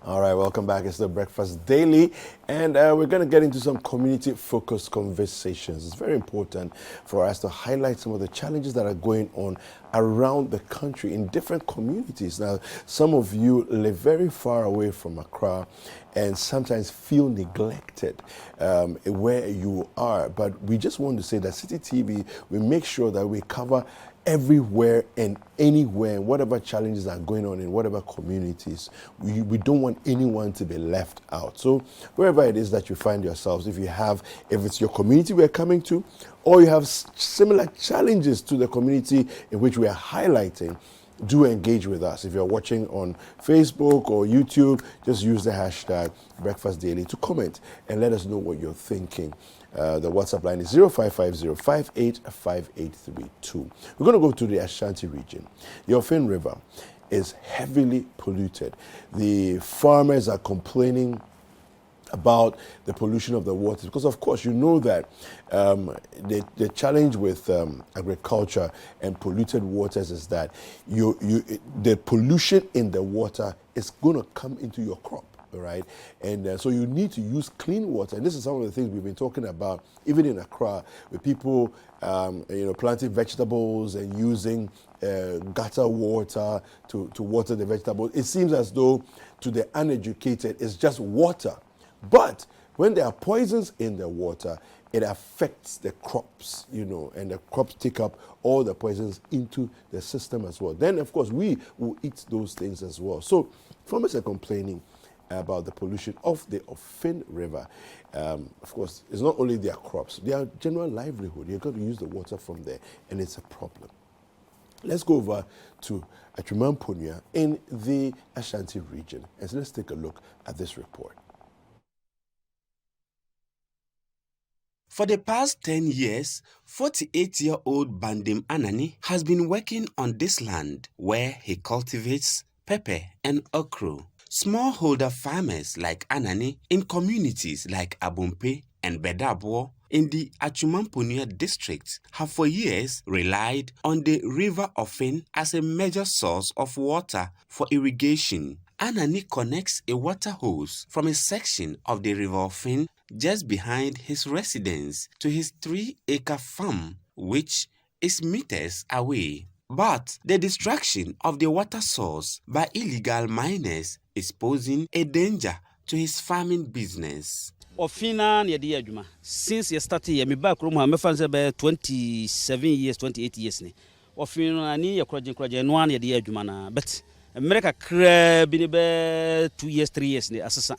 All right, welcome back. It's the Breakfast Daily, and we're going to get into some community-focused conversations. It's very important for us to highlight some of the challenges that are going on around the country in different communities. Now, some of you live very far away from Accra and sometimes feel neglected where you are. But we just want to say that Citi TV, we make sure that we cover everywhere and anywhere, whatever challenges are going on in whatever communities. We don't want anyone to be left out. So wherever it is that you find yourselves, if it's your community we're coming to, or you have similar challenges to the community in which we are highlighting, do engage with us. If you're watching on Facebook or YouTube, just use the hashtag Breakfast Daily to comment and let us know what you're thinking. The WhatsApp line is 0550-585832. We're going to go to the Ashanti region. The Offin River is heavily polluted. The farmers are complaining about the pollution of the waters because, of course, you know that the challenge with agriculture and polluted waters is that the pollution in the water is going to come into your crop. All right, and so you need to use clean water, and this is some of the things we've been talking about, even in Accra, with people, planting vegetables and using gutter water to water the vegetables. It seems as though to the uneducated, it's just water, but when there are poisons in the water, it affects the crops, and the crops take up all the poisons into the system as well. Then, of course, we will eat those things as well. So farmers are complaining about the pollution of the Offin River. Of course, it's not only their crops, their general livelihood. You've got to use the water from there, and it's a problem. Let's go over to Atwima Mponua in the Ashanti region, and so let's take a look at this report. For the past 10 years, 48-year-old Bandim Anani has been working on this land where he cultivates pepper and okra. Smallholder farmers like Anani in communities like Abumpe and Bedabo in the Atwima Mponua district have for years relied on the river Offin as a major source of water for irrigation. Anani connects a water hose from a section of the river Offin just behind his residence to his 3-acre farm, which is meters away. But the destruction of the water source by illegal miners is posing a danger to his farming business. Offina near the Atwima. Since you started here, me back room, I'm 27 years, 28 years. Offina ni ya kraje no near the Atwima na, but America crab in 2 years, 3 years ne asasa.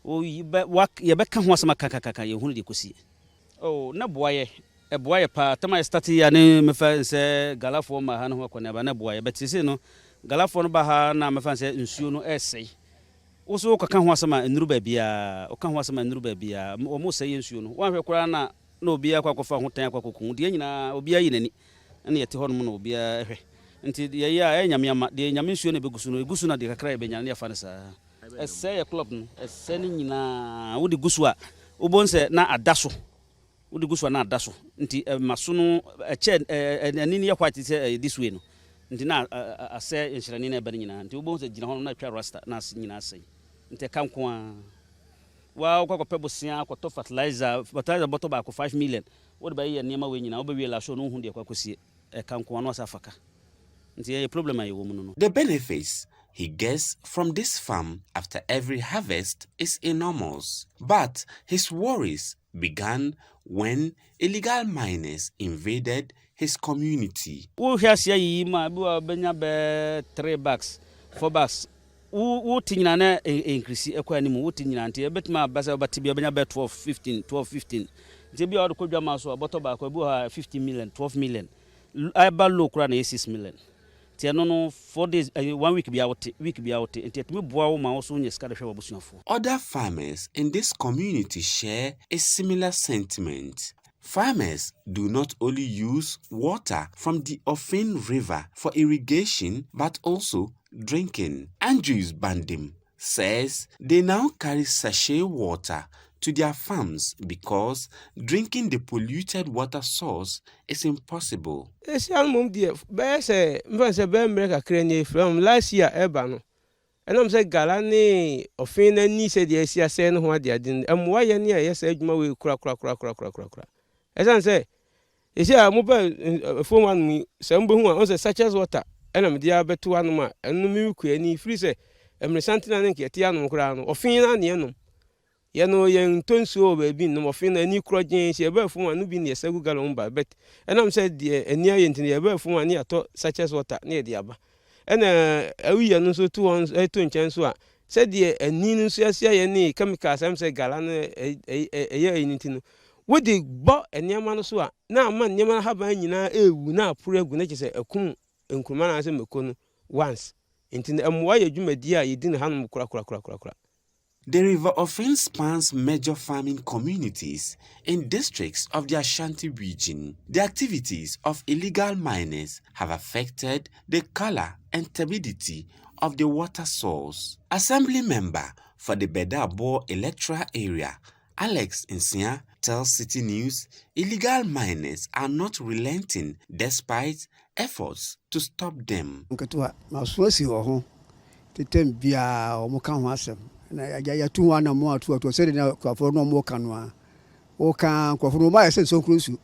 Oh, you be kan ho asama kaka ye hunu de kosi. Oh, na boye. A boy pa tama stati ane me fa se galafo ma ha no ko ne ba na boy but se no galafo no ba ha na me fa se nsuo no esei wo so ka ho asama enuru ba bia o ka ho asama enuru ba bia o mo se nsuo no wa hwe kura na obi akwa fa ho tan akwa kokun de nyina obi ayi nani na yete ho no obi hwe nti ye ya nyame de nyame nsuo no egusu na de kakra be nyane ya fa ne sa esei ya club no esei ni nyina wo de gusu a wo bonse na adaso Udi guswa na daso nti masono eche anini ya kwati se this way no nti na ase enhirani na eba nyina nti obo se gina ho na twa rasta na nyina ase nti kanko a wa kwa pebosia kwa to fertilizer bottle ba ko 5 million wodi ba ye niam we nyina oba wi la so no hu de kwa kosie kanko no asafaka nti e problem ayi wo mu no. The benefits he gets from this farm after every harvest is enormous, but his worries began when illegal miners invaded his community. Wo hwase yi ma bi wa benya be 3 bags 4 bags wo tinyina na increase ekwa ni mu wo tinyina nte betima basa batibia benya be 12 15 nte bia wo kodwa ma so bottle ba ko bi ha 50 million 12 million aba low kura na 6 million. No 4 days 1 week bia wote nte me boa wo ma wo so nya ska de hwe babusuafo. Other farmers in this community share a similar sentiment. Farmers do not only use water from the Offin River for irrigation but also drinking. Andrews Bandim says they now carry sachet water to their farms because drinking the polluted water source is impossible. From last year, Ebano, And I'm saying Galani, Offin, and ni said, yes, yes, and what they didn't. And why any, yes, Edma will crack. As I say, is here a mobile for one, some who are such as water, and I'm the other two animal, and no milk, any freezer, and Santina and Ketiano crown, or Fina and Yanum. Yano young tonso baby, no more fin and new crotching, she ever for one being a several galomba, but and I'm said, dear, and near into the ever for one near such as water near the abba. And we are no so 2 ounce, 2 inches. Said the Ninus, any chemicals, I'm say galan a year in it. Would the bought and Yamanasua? Now, man, Yaman have any now, now, poor Gunaches a coon and Kumana as a Macono once. Into the why you may dear, you didn't hand crack. The River Offin spans major farming communities in districts of the Ashanti region. The activities of illegal miners have affected the color and turbidity of the water source. Assembly member for the Bedabo electoral area, Alex Nsia, tells Citi News illegal miners are not relenting despite efforts to stop them. Na ya tu wana mo atu se na kwafo no mo kanwa o kan kwafo no ma ese so krusu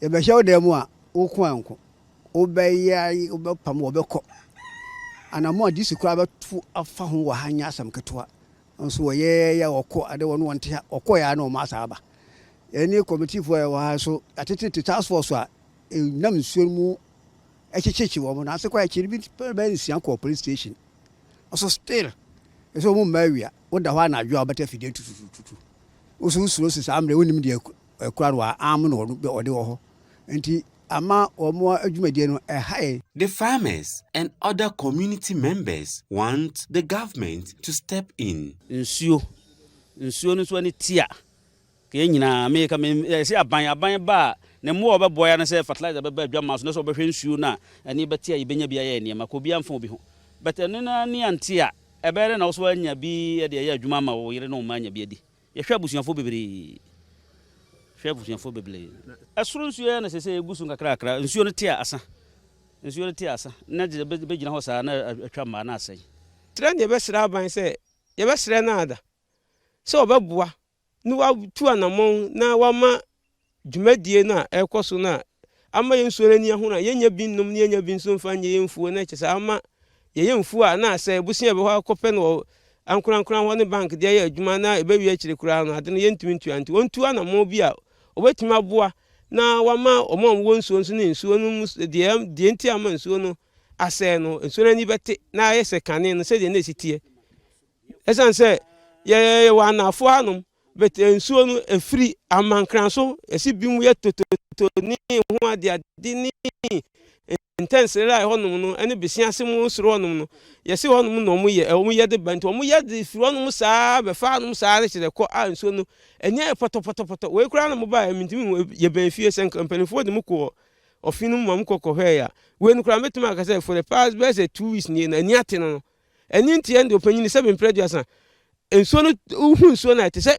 e be hyew dem a o ko anko o be ya o be pam o be ko ana mo disi kwa be tu afa ho wa hanya asam ketwa nso wo ye ya okọ ade wono wonte okọ ya na o ma saba eni committee for wa so atete task force a nam nsuo mu echichechi wo mo na se kwa echiri bi be nsia ko police station also still so mo mawia wo da hwa na adwo abata fide tutututu usu sisa amre wonim de akura no am no ode wo ho enti ama omo adwumadie no ehai. The farmers and other community members want the government to step in. Nsuo no so ni tia ke nyina me ka me se aban ba ne mo obeboya na se fertilizer be adwa maso na so obehwe nsuo na ani betia ibenya bia ye ne ma ko bia mfa obi ho but eno na ni antia ebere na so anya bi e de ya adwuma ma wo yire no ma anya bi edi ye hwa busuafo bebre asuru nsuo na sese egusu nkakrakra nsuo no tia asa na je be gina ho sa na atwa ma na asai Trend ye be sra ban se ye be sra na ada se obeboa ni wa tu anamon na wa ma dwumadie na ekoso na ama ye nsuo ni ho na ye nya bi nnum ni ye nya bi nso mfa nya ye mfuo na kyesa ama ye mfuo a na asa busia be ho akopɛ no ankorankora ho ne bank de ye adwuma na ebe wi akire kura no ade no ye ntumi ntu anti ontu anamon bi a obetumi aboa na wama omom wo nsuo nso ne nsuo no de enti ama nsuo no asɛ no nsuo ni bete na ye se kane no se de na sitie esan se ye wa na afo anum bet nsuo no efiri amankran so esi bi mu ye tototo ni ho ade ni intense la honum no ene besia se mu soro honum no ye se honum no mu ye de bant mu ye de firi honum saa be fa honum saa re chede ko a nsuo no enye poto we kura no mu ba mintimi ye ben fie sen company for de mu ko Offin mu ko hwe ya we no kura metuma ka say for the past best 2 weeks ni na ni ate no eni ntie ende opanyin 7 preduasa nsuo no uhu nsuo na te say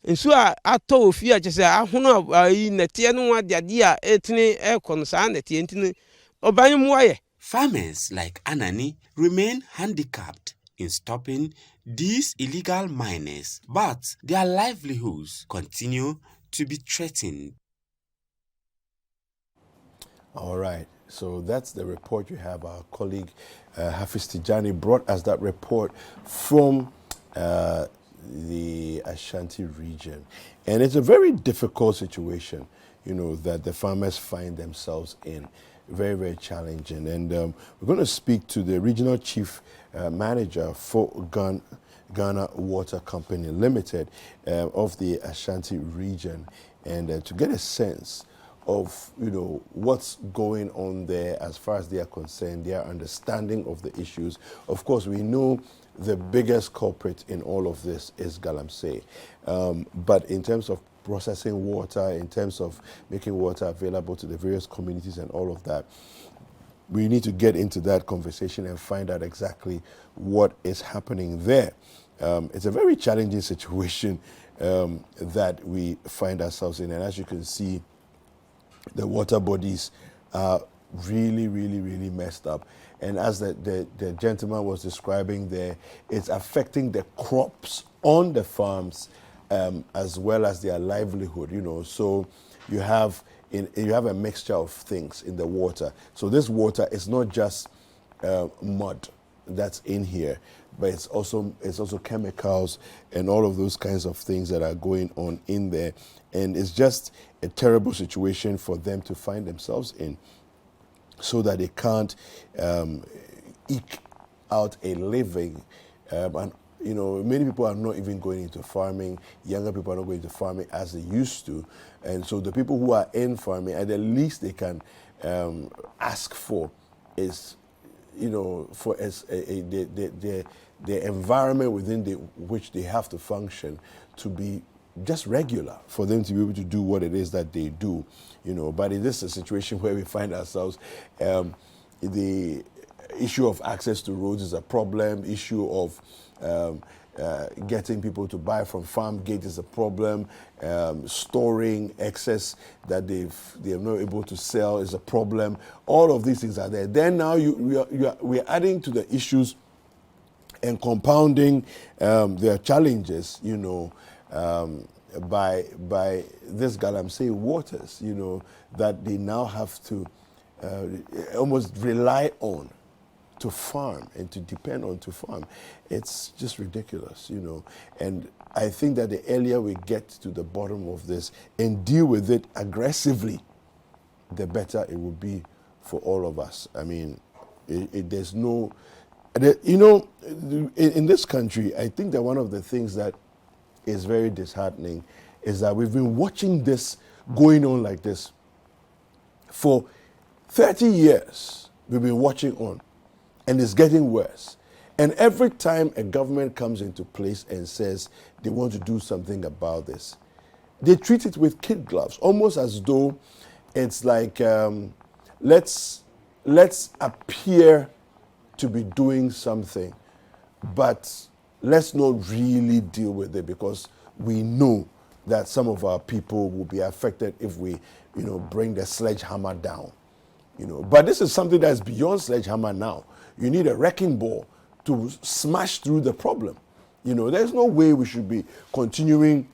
nsuo a ato ofi a kyese ahono ayi nete no ade a etini ekon sa nete entini oban mu aye. Farmers like Anani remain handicapped in stopping these illegal miners, but their livelihoods continue to be threatened. All right, so that's the report you have. Our colleague Hafiz Tijani brought us that report from the Ashanti region. And it's a very difficult situation, you know, that the farmers find themselves in. Very, very challenging. And we're going to speak to the regional chief manager for Ghana Water Company Limited of the Ashanti region, and to get a sense of, you know, what's going on there as far as they are concerned, their understanding of the issues. Of course, we know the biggest culprit in all of this is galamsey. But in terms of processing water, in terms of making water available to the various communities and all of that, we need to get into that conversation and find out exactly what is happening there. It's a very challenging situation that we find ourselves in. And as you can see, the water bodies are really, really, really messed up. And as the gentleman was describing there, it's affecting the crops on the farms as well as their livelihood, you know. So you have a mixture of things in the water. So this water is not just mud that's in here, but it's also chemicals and all of those kinds of things that are going on in there. And it's just a terrible situation for them to find themselves in, so that they can't eke out a living. And you know, many people are not even going into farming. Younger people are not going into farming as they used to. And so the people who are in farming, at the least they can ask for is, you know, for the environment within which they have to function to be just regular, for them to be able to do what it is that they do, you know. But it is a situation where we find ourselves. The issue of access to roads is a problem. Issue of getting people to buy from farm gate is a problem. Storing excess that they're not able to sell is a problem. All of these things are there. Then now we're adding to the issues and compounding their challenges, you know, by this galamsey waters, you know, that they now have to almost rely on to farm and to depend on to farm. It's just ridiculous, you know. And I think that the earlier we get to the bottom of this and deal with it aggressively, the better it will be for all of us. I mean, there's no, you know, in this country, I think that one of the things that is very disheartening is that we've been watching this going on like this for 30 years. We've been watching on, and it's getting worse. And every time a government comes into place and says they want to do something about this, they treat it with kid gloves, almost as though it's like, let's appear to be doing something, but let's not really deal with it, because we know that some of our people will be affected if we, you know, bring the sledgehammer down. You know, but this is something that's beyond sledgehammer now. You need a wrecking ball to smash through the problem. You know, there's no way we should be continuing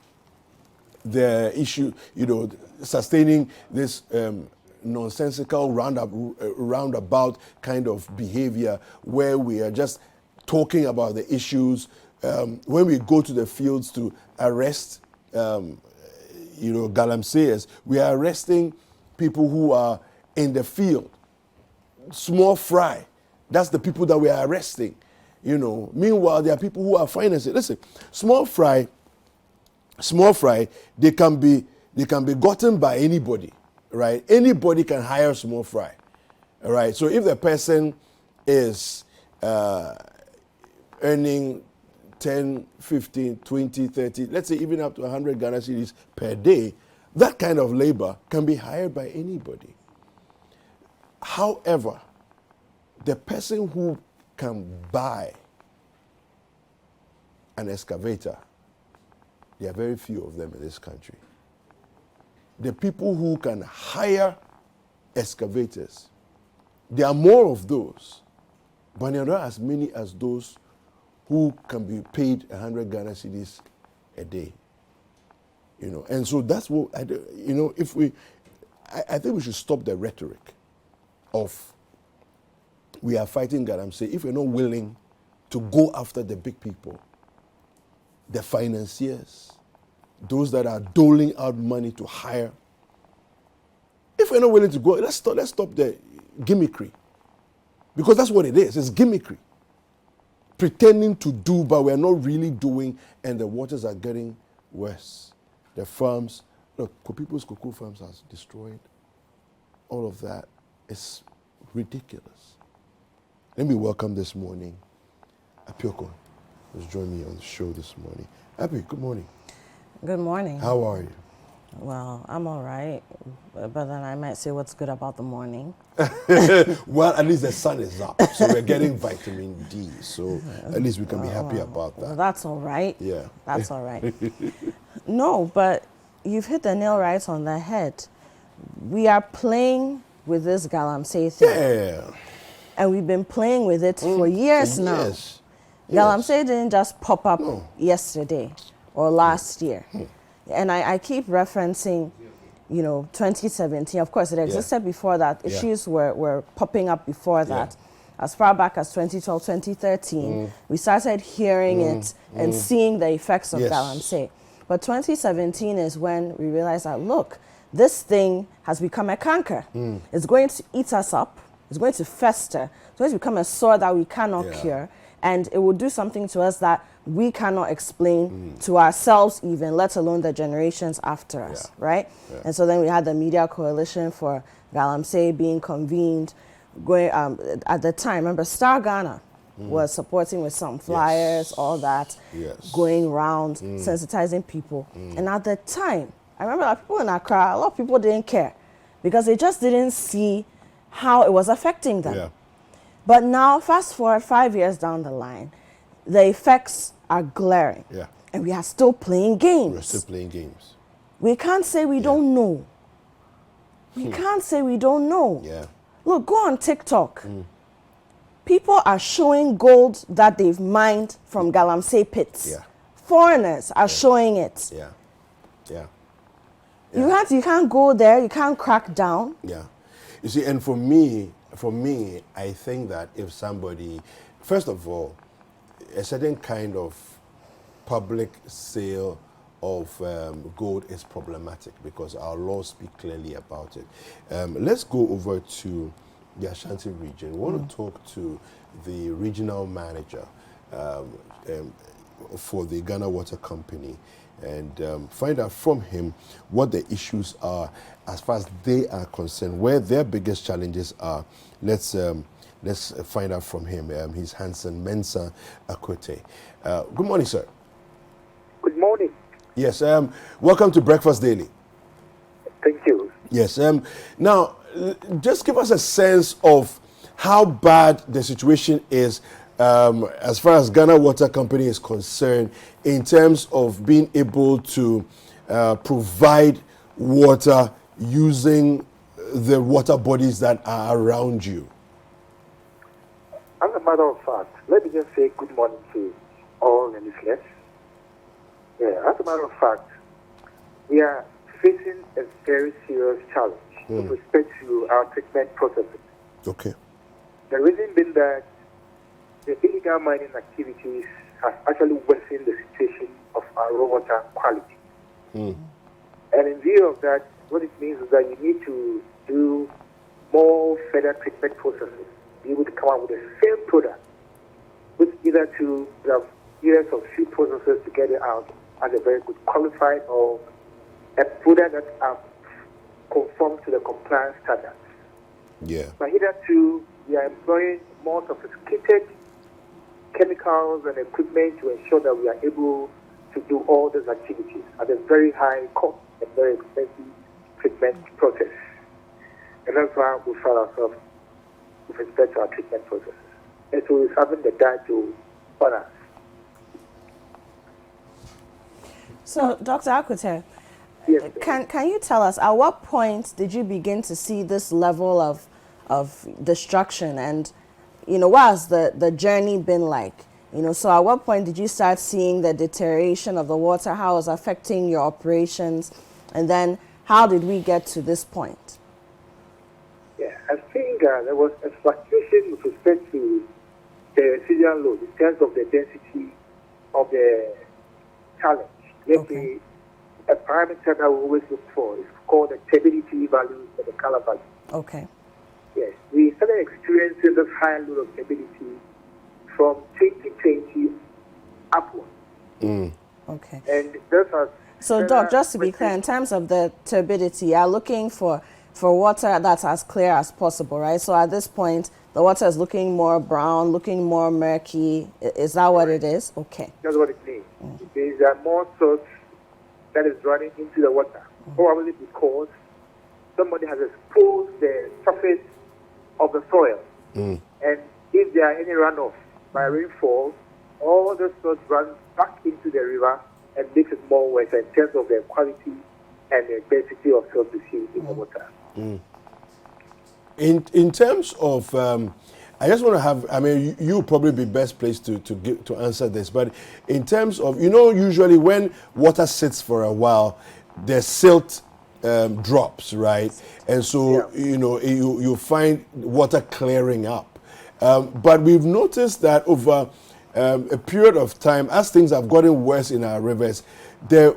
the issue, you know, sustaining this nonsensical roundabout kind of behavior where we are just talking about the issues. When we go to the fields to arrest, you know, galamseyers, we are arresting people who are in the field. Small fry, that's the people that we are arresting. You know, meanwhile, there are people who are financing. Listen, small fry, they can be gotten by anybody, right? Anybody can hire small fry, all right? So if the person is earning 10, 15, 20, 30, let's say even up to 100 Ghana cedis per day, that kind of labor can be hired by anybody. However, the person who can buy an excavator, there are very few of them in this country. The people who can hire excavators, there are more of those, but there are not as many as those who can be paid 100 Ghana cedis a day. You know, and so that's what, you know, I think we should stop the rhetoric of we are fighting galamsey if we're not willing to go after the big people, the financiers, those that are doling out money to hire. If we're not willing to go, let's stop the gimmickry. Because that's what it is. It's gimmickry. Pretending to do, but we're not really doing, and the waters are getting worse. The farms, look, people's cocoa farms are destroyed. All of that is ridiculous. Let me welcome this morning Apioko, who's joined me on the show this morning. Api, good morning. Good morning. How are you? Well, I'm all right, but then I might say what's good about the morning. Well, at least the sun is up, so we're getting vitamin D, so at least we can be happy about that. Well, that's all right. Yeah. That's all right. No, but you've hit the nail right on the head. We are playing with this galamsey thing. Yeah. And we've been playing with it for years now. Yes. Galamsey didn't just pop up yesterday or last year. And I keep referencing, 2017. Of course, it existed before that. Issues were popping up before that. As far back as 2012, 2013, we started hearing it and seeing the effects of galamsey. But 2017 is when we realized that, look, this thing has become a canker. It's going to eat us up. It's going to fester. It's going to become a sore that we cannot cure. And it will do something to us that we cannot explain to ourselves even, let alone the generations after us, right? And so then we had the Media Coalition for Galamsey being convened. Going at the time, remember, Star Ghana was supporting with some flyers, all that, going around, sensitizing people. And at the time, I remember that people in Accra, a lot of people didn't care because they just didn't see how it was affecting them. But now, fast forward 5 years down the line, the effects are glaring. And we are still playing games. We're still playing games. We can't say we don't know. We can't say we don't know. Look, go on TikTok. People are showing gold that they've mined from galamsey pits. Foreigners are showing it. You can't go there. You can't crack down. You see, and for me, I think that if somebody, first of all, a certain kind of public sale of gold is problematic because our laws speak clearly about it. Let's go over to the Ashanti region. We want to talk to the regional manager for the Ghana Water Company and find out from him what the issues are as far as they are concerned, where their biggest challenges are. Let's find out from him. He's Hansen Mensah Akwete. Good morning, sir. Good morning. Yes, welcome to Breakfast Daily. Thank you. Yes, now, just give us a sense of how bad the situation is as far as Ghana Water Company is concerned in terms of being able to provide water using the water bodies that are around you. As a matter of fact, let me just say good morning to all the listeners. As a matter of fact, we are facing a very serious challenge with respect to our treatment processes. Okay. The reason being that the illegal mining activities have actually worsened the situation of our raw water quality. And in view of that, what it means is that you need to do more further treatment processes, be able to come up with the same product, with either to have years of few processes to get it out as a very good qualified or a product that are conform to the compliance standards. But hitherto, we are employing more sophisticated chemicals and equipment to ensure that we are able to do all these activities at a very high cost and very expensive treatment process. And that's why we find ourselves with respect to our treatment processes. And so it's having the guide to balance. So, Dr. Akwete, Yes, can you tell us, at what point did you begin to see this level of destruction? And, what has the journey been like? So at what point did you start seeing the deterioration of the water? How it was affecting your operations? And then how did we get to this point? I think there was a fluctuation with respect to the residual load in terms of the density of the challenge. Okay. A parameter that we always look for is called the turbidity value and the color value. Okay. Yes, we started experiencing this high load of turbidity from 2020 upward. Okay. And this has... So, Doc, just to be clear, in terms of the turbidity, you're looking for water that's as clear as possible, right? So at this point, the water is looking more brown, looking more murky. Is that what it is? Okay. That's what it means. It means there are more salts that is running into the water, probably because somebody has exposed the surface of the soil. And if there are any runoff by rainfall, all the salt runs back into the river and makes it more worse in terms of the quality and the density of salt we see in the water. In terms of, I just want to have, I mean, you probably be best placed to answer this, but in terms of, usually when water sits for a while, the silt drops, right? And so, you find water clearing up. But we've noticed that over a period of time, as things have gotten worse in our rivers, the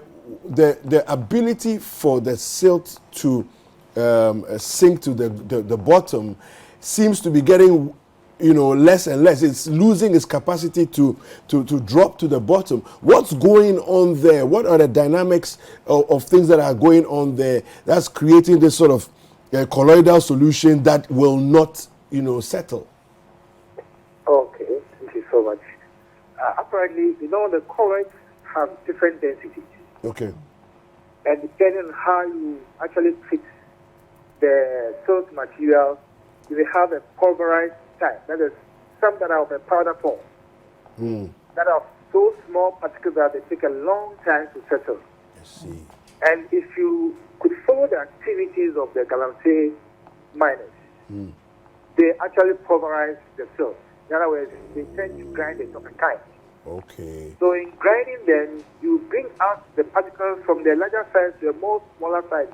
ability for the silt to sink to the bottom seems to be getting less and less. It's losing its capacity to drop to the bottom. What's going on there? What are the dynamics of things that are going on there that's creating this sort of colloidal solution that will not settle? Okay, thank you so much. Apparently, the colloids have different densities. Okay. And depending on how you actually treat the source material, you will have a pulverized type. That is, some that are of a powder form. That are so small particles that they take a long time to settle. I see. And if you could follow the activities of the galamsey miners, they actually pulverize the silt. In other words, they tend to grind the turpentine. Okay. So in grinding them, you bring out the particles from the larger size to a more smaller size,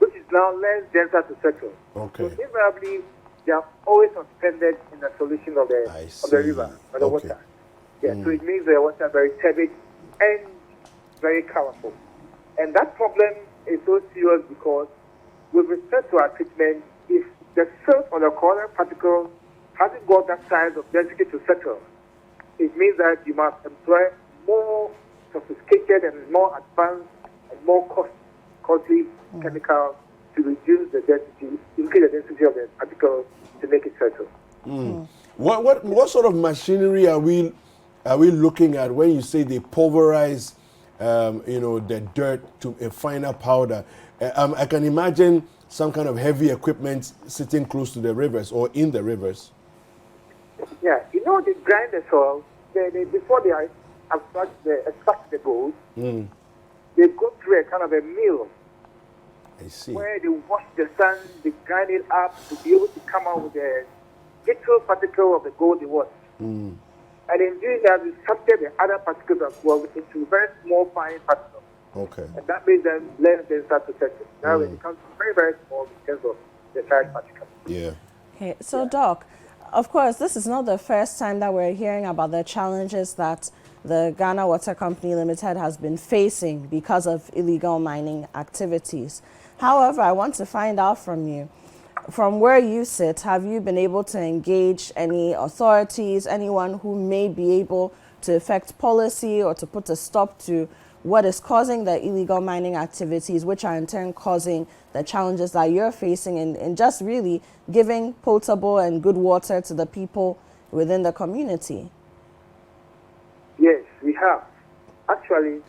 which is now less denser to settle. Okay. So invariably, they are always suspended in the solution of the river or the water. Yeah. So it makes the water very turbid and very colorful. And that problem is so serious because with respect to our treatment, if the silt or the colloidal particle hasn't got that size of density to settle, it means that you must employ more sophisticated and more advanced and more costly chemicals to reduce the density, increase the density of the particle to make it settle. What sort of machinery are we looking at when you say they pulverize the dirt to a finer powder? I can imagine some kind of heavy equipment sitting close to the rivers or in the rivers. Yeah, they grind the soil. Before they extract the gold, they go through a kind of a mill. I see. Where they wash the sand, they grind it up to be able to come out with the little particle of the gold they want. And in doing that, we subject the other particles as well into very small, fine particles. Okay. And that makes them less denser to settle. Now it becomes very, very small in terms of the size particles. Yeah. Okay, so Doc, of course, this is not the first time that we're hearing about the challenges that the Ghana Water Company Limited has been facing because of illegal mining activities. However, I want to find out from you, from where you sit, have you been able to engage any authorities, anyone who may be able to affect policy or to put a stop to what is causing the illegal mining activities, which are in turn causing the challenges that you're facing in just really giving potable and good water to the people within the community? Yes, we have. Actually,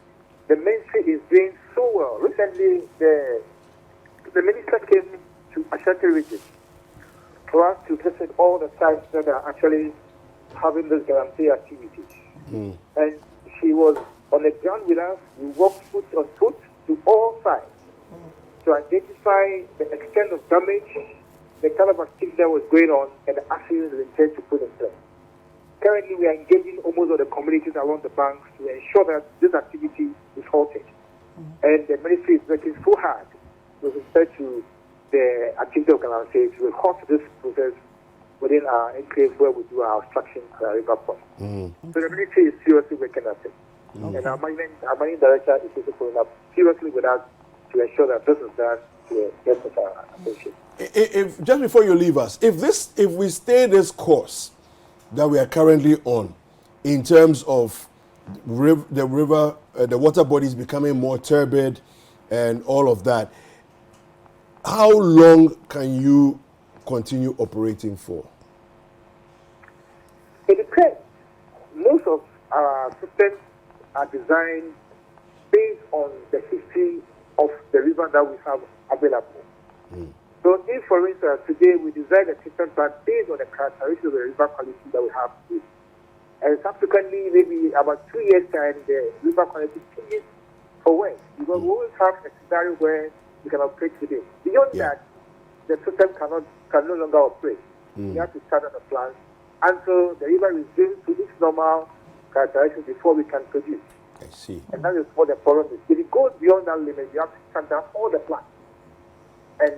the ministry is doing so well. Recently, the minister came to Ashanti region for us to visit all the sites that are actually having this galamsey activities. And she was on the ground with us. We walked foot on foot to all sites to identify the extent of damage, the kind of activity that was going on, and the actions we intend to put in place. Currently, we are engaging almost all the communities along the banks to ensure that this activity is halted. And the ministry is working so hard with respect to the activity of galamsey to halt this process within our enclave where we do our extraction at our river point. So the ministry is seriously working at it. And our mining director is also following up seriously with us to ensure that this is done to the best of our attention. If just before you leave us, if we stay this course that we are currently on, in terms of the water bodies becoming more turbid and all of that, how long can you continue operating for? It depends. Most of our systems are designed based on the history of the river that we have available. So if, for instance, today we design a system but based on the characteristics of the river quality that we have today, and subsequently maybe about 2 years time the river quality changes for worse, because we always have a scenario where we can operate today. Beyond that, the system can no longer operate. We have to shut down the plant until the river resumes to its normal characteristics before we can produce. I see. And that is what the problem is. If it goes beyond that limit, we have to shut down all the plants. And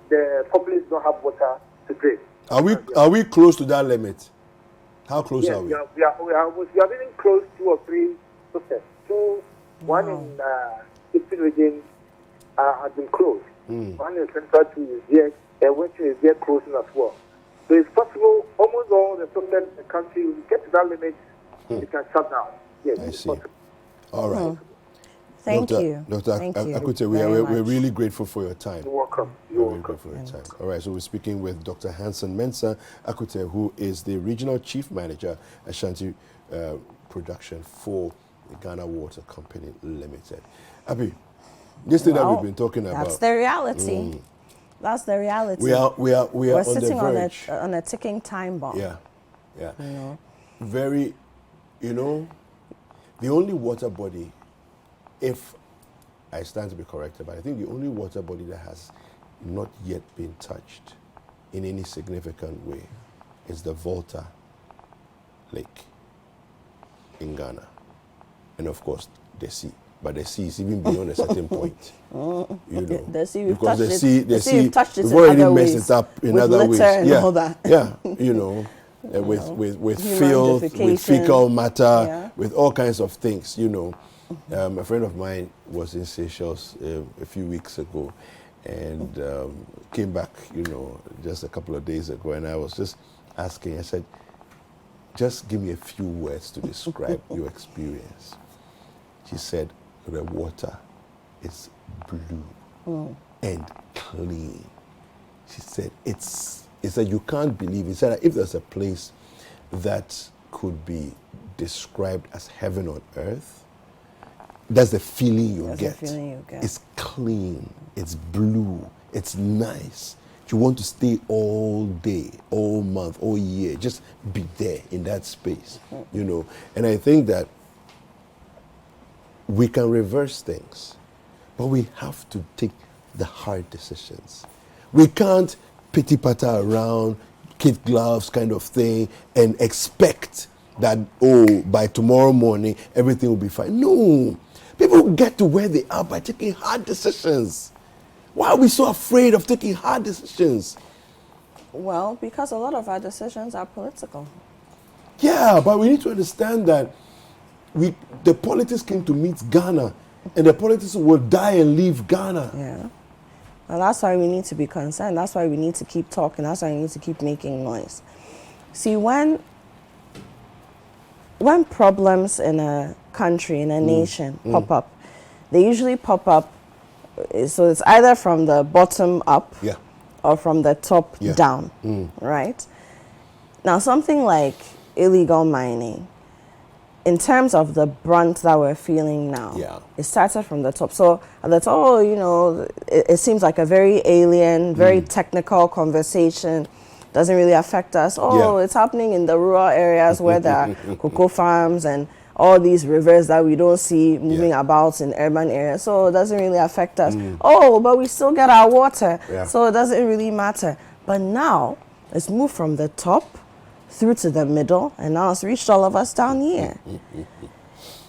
the populace don't have water to drink. Are we close to that limit? How close are we? We are getting close 2 or 3 systems. One in Citi region has been closed. One in Central 2 is there, and which is there closing as well. So it's possible almost all the systems in the country will get to that limit, it can shut down. Yes, I it's see. possible. All right. Thank you. Dr. Thank you Akute, very we're much. really grateful for your time. You're welcome. We're really grateful for your time. All right, so we're speaking with Dr. Hansen Mensah Akute, who is the Regional Chief Manager, Ashanti Production for the Ghana Water Company Limited. Abi, this thing that we've been talking about. That's the reality. That's the reality. We are We're on sitting the verge. on a ticking time bomb. Yeah. You know? Very, the only water body, if I stand to be corrected, but I think the only water body that has not yet been touched in any significant way is the Volta Lake in Ghana. And of course, the sea. But the sea is even beyond a certain point. The sea, we've because touched the sea, we've touched it we've in already other messed ways, it up in with other ways. litter and all that. With Human filth, with defecation. fecal matter, Yeah. with all kinds of things, A friend of mine was in Seychelles a few weeks ago and came back, just a couple of days ago, and I was just asking, I said, just give me a few words to describe your experience. She said, the water is blue and clean. She said, it's that you can't believe. He said that if there's a place that could be described as heaven on earth, that's the feeling you get. It's clean, it's blue, it's nice. You want to stay all day, all month, all year, just be there in that space, And I think that we can reverse things, but we have to take the hard decisions. We can't pity-patter around, kid gloves kind of thing, and expect that, by tomorrow morning, everything will be fine. No. People get to where they are by taking hard decisions. Why are we so afraid of taking hard decisions? Well, because a lot of our decisions are political. Yeah, but we need to understand that the politics came to meet Ghana, and the politics will die and leave Ghana. Yeah. Well, that's why we need to be concerned. That's why we need to keep talking. That's why we need to keep making noise. See, when problems in a country, in a nation pop up, they usually pop up, so it's either from the bottom up or from the top down, right? Now, something like illegal mining, in terms of the brunt that we're feeling now, it started from the top. So at the top, it seems like a very alien, very technical conversation. Doesn't really affect us. It's happening in the rural areas where there are cocoa farms and all these rivers that we don't see moving about in urban areas. So it doesn't really affect us. But we still get our water. So it doesn't really matter. But now it's moved from the top through to the middle, and now it's reached all of us down here.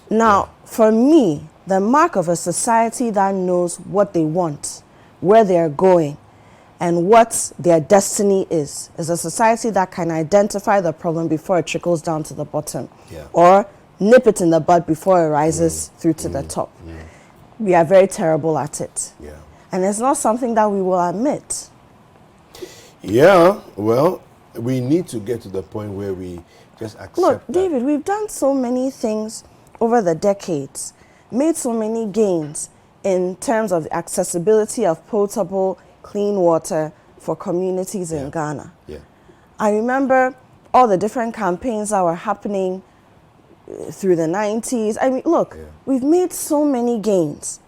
Now, for me, the mark of a society that knows what they want, where they're going, and what their destiny is a society that can identify the problem before it trickles down to the bottom, or nip it in the bud before it rises through to the top. We are very terrible at it. And it's not something that we will admit. Well, we need to get to the point where we just accept Look, David, we've done so many things over the decades, made so many gains in terms of the accessibility of potable, clean water for communities in Ghana. I remember all the different campaigns that were happening through the 90s. I mean, look, we've made so many gains.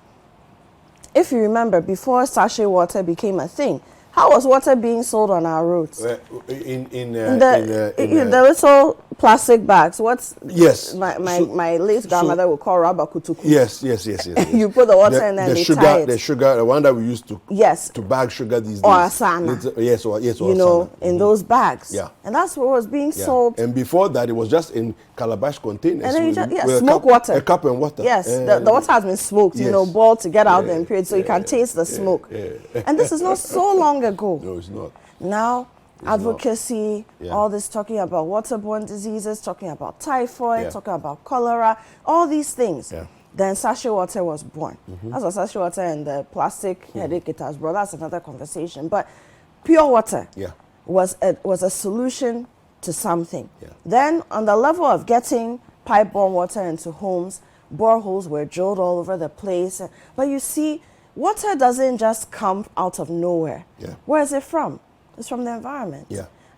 If you remember, before sachet water became a thing, how was water being sold on our roads? In the little plastic bags. What's Yes. my late grandmother would call rubber kutuku. Yes. You put the water in and they tie it. The sugar, the one that we used to to bag sugar these days. Or asana. Yes, or you know, in those bags. Yeah. And that's what was being sold. And before that, it was just in calabash containers. And then you just, smoke water. A cup and water. Yes, the water has been smoked, you know, boiled to get out the impurities, so you can taste the smoke. And this is not so long ago. No, it's not. Now, advocacy, all this talking about waterborne diseases, talking about typhoid, talking about cholera, all these things. Then sachet water was born. That's what sachet water and the plastic headache it has brought. That's another conversation. But pure water was a solution to something. Then on the level of getting pipe-borne water into homes, boreholes were drilled all over the place. But you see, water doesn't just come out of nowhere. Where is it from? It's from the environment.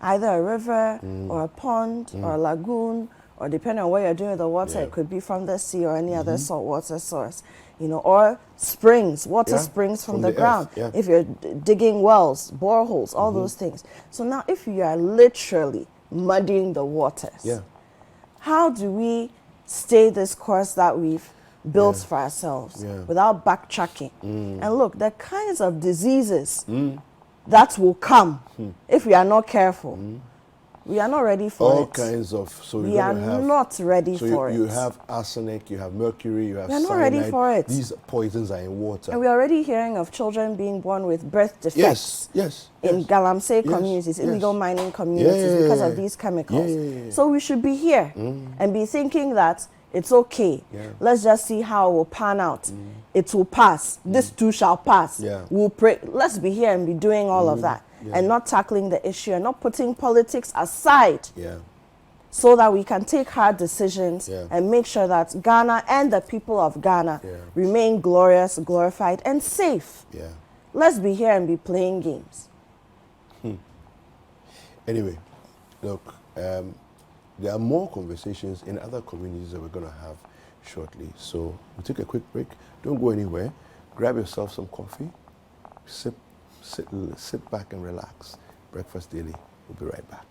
Either a river or a pond or a lagoon, or depending on what you're doing with the water, it could be from the sea or any other saltwater source, you know, or springs, water springs from the ground. If you're digging wells, boreholes, all those things. So now if you are literally muddying the waters, how do we stay this course that we've built for ourselves without backtracking? And look, the kinds of diseases that will come if we are not careful. We are not ready for all it. Kinds of. So we are not ready for it. You have arsenic, you have mercury, you have cyanide. We are not ready for it. These poisons are in water. And we are already hearing of children being born with birth defects. In galamsey communities, illegal mining communities, because of these chemicals. So we should be here and be thinking that it's okay. Let's just see how it will pan out. It will pass. This too shall pass. We'll pray. Let's be here and be doing all of that. And not tackling the issue and not putting politics aside. So that we can take hard decisions and make sure that Ghana and the people of Ghana remain glorious, glorified, and safe. Let's be here and be playing games. Anyway, look, there are more conversations in other communities that we're going to have shortly. So we'll take a quick break. Don't go anywhere. Grab yourself some coffee. Sit back and relax. Breakfast Daily. We'll be right back.